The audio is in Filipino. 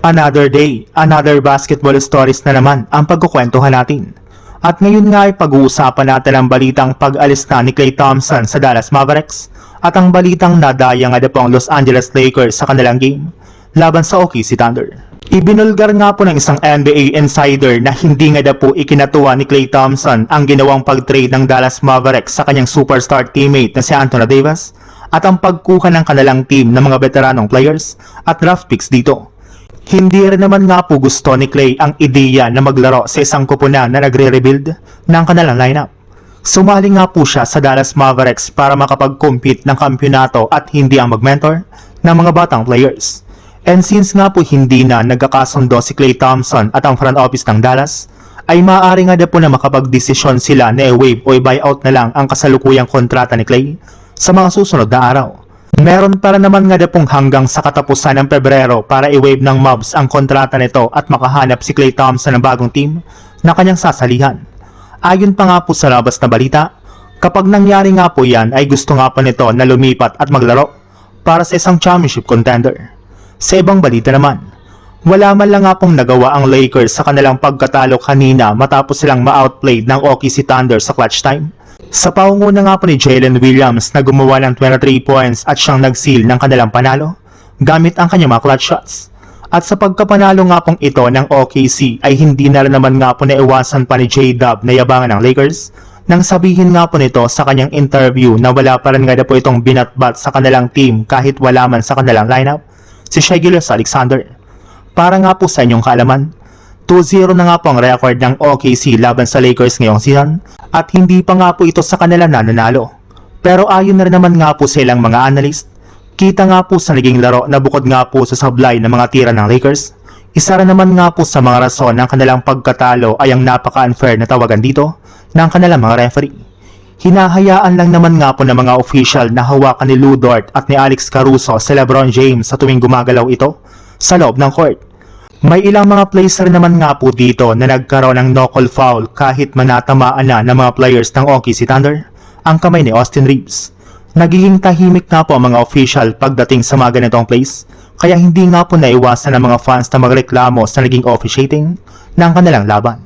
Another day, another basketball stories na naman ang pagkukwentuhan natin. At ngayon nga ay pag-uusapan natin ang balitang pag-alis na ni Klay Thompson sa Dallas Mavericks at ang balitang nadaya nga po ang Los Angeles Lakers sa kanilang game laban sa OKC Thunder. Ibinulgar nga po ng isang NBA insider na hindi nga po ikinatuwa ni Klay Thompson ang ginawang pag-trade ng Dallas Mavericks sa kanyang superstar teammate na si Anthony Davis at ang pagkuha ng kanilang team ng mga veteranong players at draft picks dito. Hindi rin naman nga po gusto ni Klay ang ideya na maglaro sa isang kupunan na nagre-rebuild ng kanilang lineup. Sumali nga po siya sa Dallas Mavericks para makapag-compete ng kampyonato at hindi ang mag-mentor ng mga batang players. And since nga po hindi na nagkakasundo si Klay Thompson at ang front office ng Dallas, ay maaari nga po na makapag-desisyon sila na i-waive o i-buyout na lang ang kasalukuyang kontrata ni Klay sa mga susunod na araw. Meron para naman nga pong hanggang sa katapusan ng Pebrero para i-waive ng Mavs ang kontrata nito at makahanap si Klay Thompson ng bagong team na kanyang sasalihan. Ayon pa nga po sa labas na balita, kapag nangyari nga po yan ay gusto nga po nito na lumipat at maglaro para sa isang championship contender. Sa ibang balita naman, wala man lang nga pong nagawa ang Lakers sa kanilang pagkatalo kanina matapos silang ma-outplayed ng OKC Thunder sa clutch time. Sa paunguna nga po ni Jalen Williams na gumawa ng 23 points at siyang nag-seal ng kanilang panalo gamit ang kanyang mga clutch shots. At sa pagkapanalo nga pong ito ng OKC ay hindi na rin naman nga po naiwasan pa ni J-Dub na yabangan ng Lakers nang sabihin nga po nito sa kanyang interview na wala pa rin nga po itong binatbat sa kanilang team kahit wala man sa kanilang lineup si Shai Gilgeous-Alexander. Para nga po sa inyong kaalaman, 2-0 na nga po ang record ng OKC laban sa Lakers ngayong season at hindi pa nga po ito sa kanila nananalo. Pero ayon na rin naman nga po sa ilang mga analyst, kita nga po sa naging laro na bukod nga po sa sablay ng mga tira ng Lakers, isa rin naman nga po sa mga rason ng kanilang pagkatalo ay ang napaka-unfair na tawagan dito ng kanilang mga referee. Hinahayaan lang naman nga po ng mga official na hawakan ni Lou Dort at ni Alex Caruso sa LeBron James sa tuwing gumagalaw ito sa loob ng court. May ilang mga plays rin naman nga po dito na nagkaroon ng no-call foul kahit manatamaan na ng mga players ng OKC Thunder ang kamay ni Austin Reeves. Nagiging tahimik nga po ang mga official pagdating sa mga ganitong plays, kaya hindi nga po naiwasan ng mga fans na magreklamo sa naging officiating ng kanilang laban.